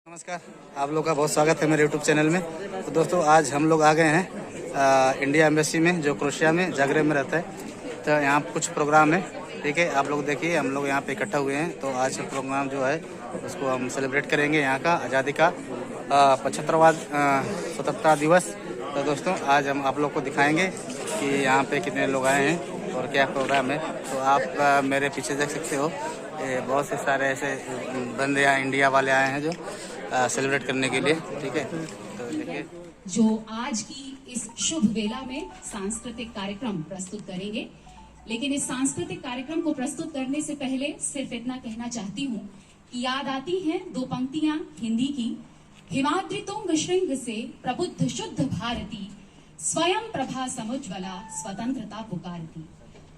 नमस्कार, आप लोग का बहुत स्वागत है मेरे यूट्यूब चैनल में। तो दोस्तों, आज हम लोग आ गए हैं इंडिया एम्बेसी में, जो क्रोएशिया में जागरेब में रहता है। तो यहाँ कुछ प्रोग्राम है, ठीक है। आप लोग देखिए, हम लोग यहाँ पे इकट्ठा हुए हैं। तो आज प्रोग्राम जो है उसको हम सेलिब्रेट करेंगे, यहाँ का आज़ादी का 75वां स्वतंत्रता दिवस। तो दोस्तों, आज हम आप लोग को दिखाएंगे कि यहाँ पे कितने लोग आए हैं और क्या प्रोग्राम है। तो आप मेरे पीछे देख सकते हो, बहुत से सारे ऐसे बंदे यहाँ इंडिया वाले आए हैं जो सेलिब्रेट करने के लिए, ठीक है। तो देखिए, जो आज की इस शुभ वेला में सांस्कृतिक कार्यक्रम प्रस्तुत करेंगे। लेकिन इस सांस्कृतिक कार्यक्रम को प्रस्तुत करने से पहले सिर्फ इतना कहना चाहती हूँ कि याद आती हैं दो पंक्तियां हिंदी की। हिमाद्रि तुंग श्रृंग से प्रबुद्ध शुद्ध भारती, स्वयं प्रभा समुज्ज्वला स्वतंत्रता पुकारती।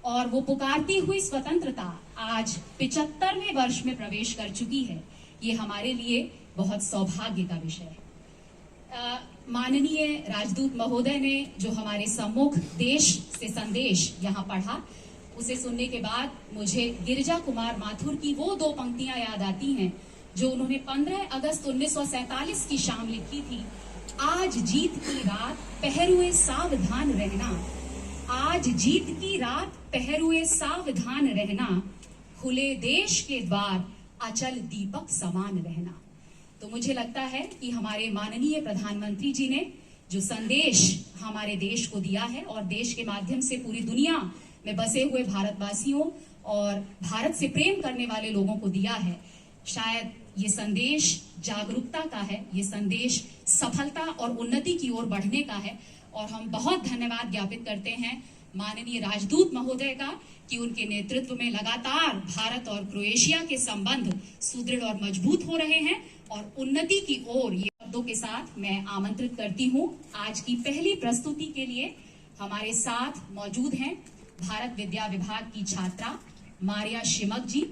और वो पुकारती हुई स्वतंत्रता आज 75वें वर्ष में प्रवेश कर चुकी है। ये हमारे लिए बहुत सौभाग्य का विषय है। माननीय राजदूत महोदय ने जो हमारे सम्मुख देश से संदेश यहाँ पढ़ा, उसे सुनने के बाद मुझे गिरिजा कुमार माथुर की वो दो पंक्तियां याद आती हैं जो उन्होंने 15 अगस्त 1947 की शाम लिखी थी। आज जीत की रात पहरुए सावधान रहना, आज जीत की रात पहरुए सावधान रहना, खुले देश के द्वार अचल दीपक समान रहना। तो मुझे लगता है कि हमारे माननीय प्रधानमंत्री जी ने जो संदेश हमारे देश को दिया है और देश के माध्यम से पूरी दुनिया में बसे हुए भारतवासियों और भारत से प्रेम करने वाले लोगों को दिया है, शायद ये संदेश जागरूकता का है, ये संदेश सफलता और उन्नति की ओर बढ़ने का है। और हम बहुत धन्यवाद ज्ञापित करते हैं माननीय राजदूत महोदय का कि उनके नेतृत्व में लगातार भारत और क्रोएशिया के संबंध सुदृढ़ और मजबूत हो रहे हैं और उन्नति की ओर। ये शब्दों के साथ मैं आमंत्रित करती हूँ आज की पहली प्रस्तुति के लिए। हमारे साथ मौजूद हैं भारत विद्या विभाग की छात्रा मारिया शिमक जी।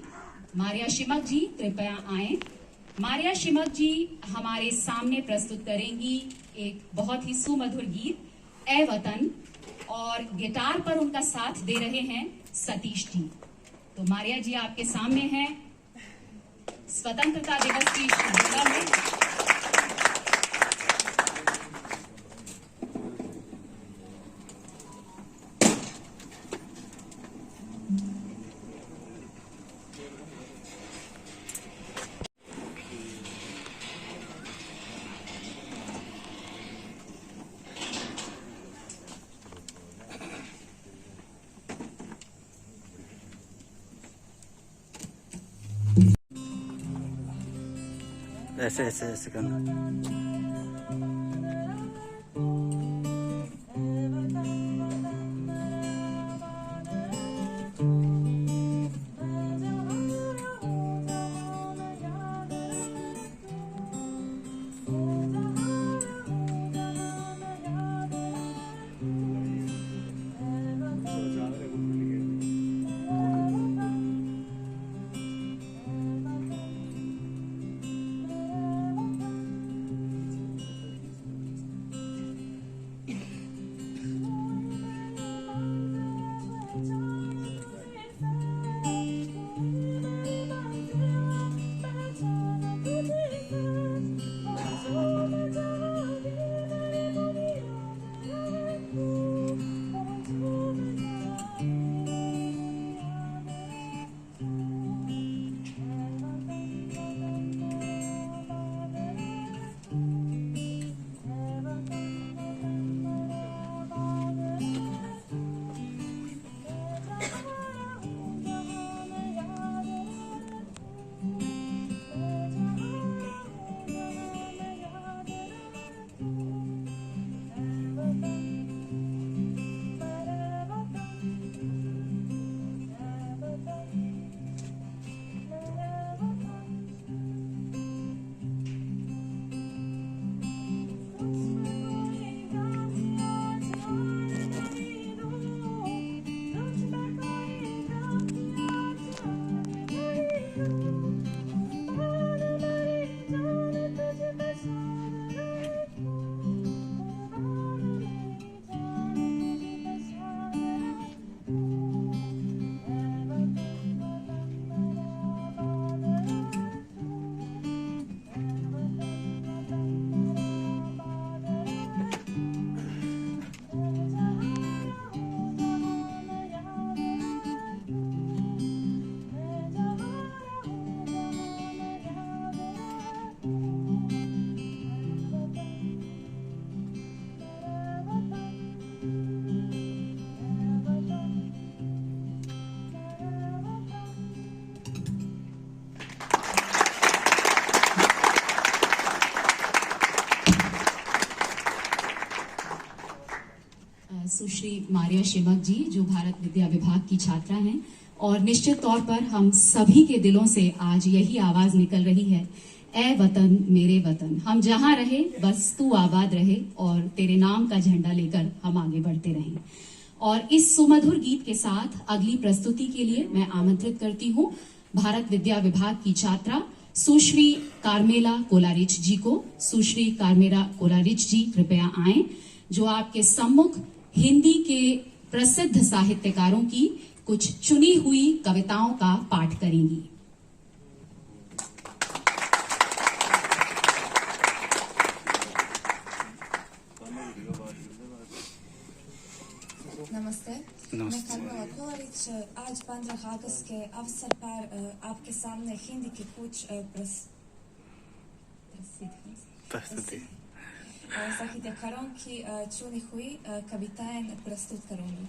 मारिया शिमक जी कृपया आए। मारिया शिमक जी हमारे सामने प्रस्तुत करेंगी एक बहुत ही सुमधुर गीत ए वतन, और गिटार पर उनका साथ दे रहे हैं सतीश जी। तो मारिया जी आपके सामने हैं स्वतंत्रता दिवस की शुभ वेला में। ऐसे ऐसे ऐसे करना। सुश्री मारिया शिवक जी, जो भारत विद्या विभाग की छात्रा हैं, और निश्चित तौर पर हम सभी के दिलों से आज यही आवाज निकल रही है, ए वतन मेरे वतन, हम जहां रहे बस तू आबाद रहे और तेरे नाम का झंडा लेकर हम आगे बढ़ते रहें। और इस सुमधुर गीत के साथ अगली प्रस्तुति के लिए मैं आमंत्रित करती हूं भारत विद्या विभाग की छात्रा सुश्री कार्मेला कोलारिच जी को। सुश्री कार्मेला कोलारिच जी कृपया आएं, जो आपके सम्मुख हिंदी के प्रसिद्ध साहित्यकारों की कुछ चुनी हुई कविताओं का पाठ करेंगी। नमस्ते, मैं कार्मेला कोलारिच आज 15 अगस्त के अवसर पर आपके सामने हिंदी की कुछ प्रस्तुति साहित्यकारों की चुनी हुई कविताएं प्रस्तुत करूंगी।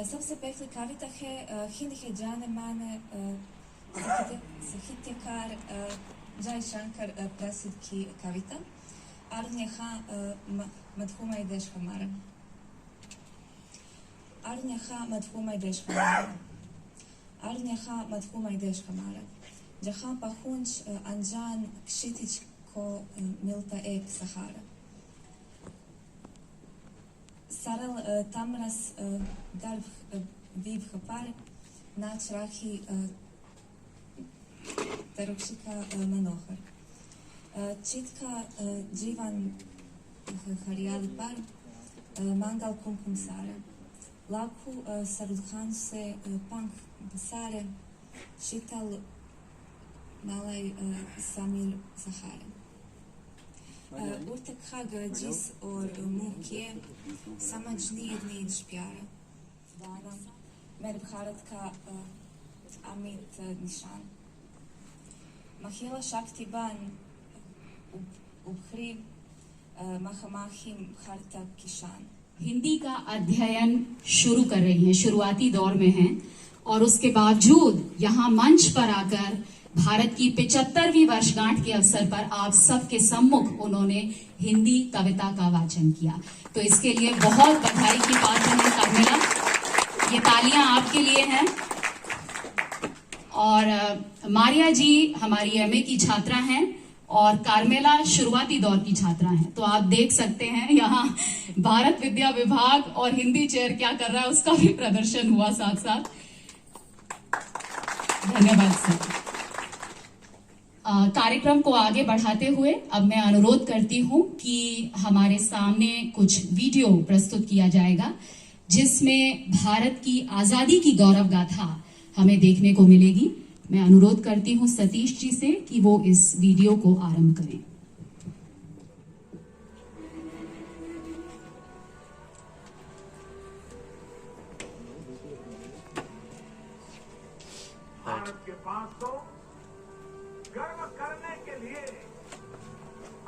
सबसे पहली कविता है हिंदी के जाने माने साहित्यकार जयशंकर प्रसाद की कविता "Arnyaha madhumai desh hamara"। "Arnyaha madhumai desh hamara, Arnyaha madhumai desh hamara, जहाँ पहुँच अनजान क्षितिज को मिलता एक सहारा। सरल तमरस गर्भ विभ्र पर नाच राखी तरुक्षिका मनोहर। चित का जीवन हरियाली पर मंगल कुमकुम सारे, लाखों सरलखान से पंख सारे, शीतल malai samir सहारे। उर्तक खग जिस और मुंह किए समझ नीज प्यारा, मेरे भारत का अमित निशान। महिला शक्तिवान उभरी महामाहिम भारत की शान। हिंदी का अध्ययन शुरू कर रही हैं, शुरुआती दौर में हैं, और उसके बावजूद यहाँ मंच पर आकर भारत की 75वीं वर्षगांठ के अवसर पर आप सबके सम्मुख उन्होंने हिंदी कविता का वाचन किया। तो इसके लिए बहुत बधाई की पात्र हैं कार्मेला, ये तालियां आपके लिए हैं। और मारिया जी हमारी एमए की छात्रा हैं और कार्मेला शुरुआती दौर की छात्रा हैं। तो आप देख सकते हैं यहाँ भारत विद्या विभाग और हिंदी चेयर क्या कर रहा है, उसका भी प्रदर्शन हुआ साथ साथ। धन्यवाद सर। कार्यक्रम को आगे बढ़ाते हुए अब मैं अनुरोध करती हूं कि हमारे सामने कुछ वीडियो प्रस्तुत किया जाएगा, जिसमें भारत की आजादी की गौरव गाथा हमें देखने को मिलेगी। मैं अनुरोध करती हूं सतीश जी से कि वो इस वीडियो को आरंभ करें। भारत के पास तो गर्व करने के लिए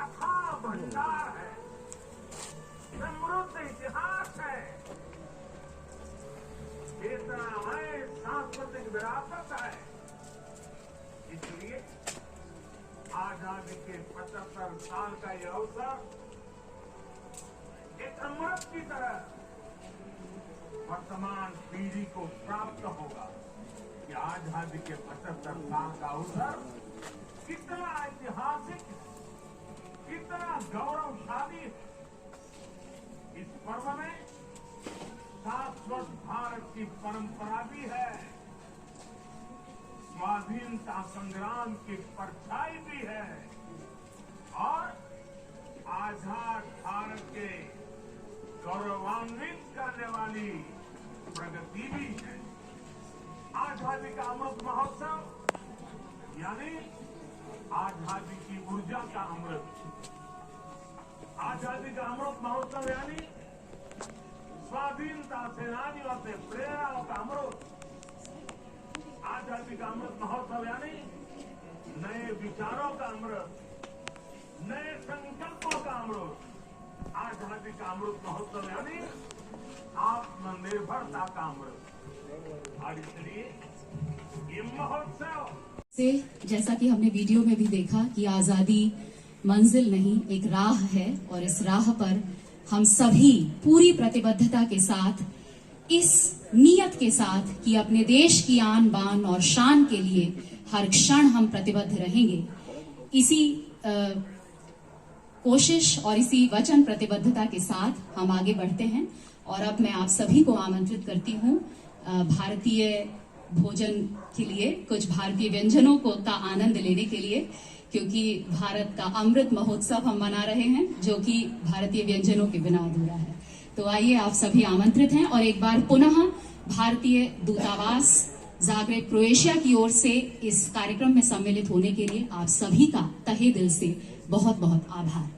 अथाह भंडार है, समृद्ध इतिहास है, चेतनामय सांस्कृतिक विरासत है। इसलिए आजादी के 75 साल का यह अवसर एक अमृत की तरह वर्तमान पीढ़ी को प्राप्त होगा कि आजादी के 75 साल का अवसर कितना ऐतिहासिक, कितना गौरवशाली है। इस पर्व में शाश्वत भारत की परंपरा भी है, स्वाधीनता संग्राम की परछाई भी है और आजाद भारत के गौरवान्वित करने वाली प्रगति भी है। आजादी का अमृत महोत्सव यानी आजादी की ऊर्जा का अमृत। आजादी का अमृत महोत्सव यानी स्वाधीनता सेनानियों से प्रेरणाओं का अमृत। आजादी का अमृत महोत्सव यानी नए विचारों का अमृत, नए संकल्पों का अमृत। आजादी का अमृत महोत्सव यानी आत्मनिर्भरता का अमृत। और इसलिए ये महोत्सव से जैसा कि हमने वीडियो में भी देखा कि आजादी मंजिल नहीं एक राह है, और इस राह पर हम सभी पूरी प्रतिबद्धता के साथ, इस नियत के साथ कि अपने देश की आन बान और शान के लिए हर क्षण हम प्रतिबद्ध रहेंगे, इसी कोशिश और इसी वचन प्रतिबद्धता के साथ हम आगे बढ़ते हैं। और अब मैं आप सभी को आमंत्रित करती हूँ भारतीय भोजन के लिए, कुछ भारतीय व्यंजनों को का आनंद लेने के लिए, क्योंकि भारत का अमृत महोत्सव हम मना रहे हैं, जो कि भारतीय व्यंजनों के बिना अधूरा है। तो आइए, आप सभी आमंत्रित हैं। और एक बार पुनः भारतीय दूतावास जाग्रेब क्रोएशिया की ओर से इस कार्यक्रम में सम्मिलित होने के लिए आप सभी का तहे दिल से बहुत बहुत आभार।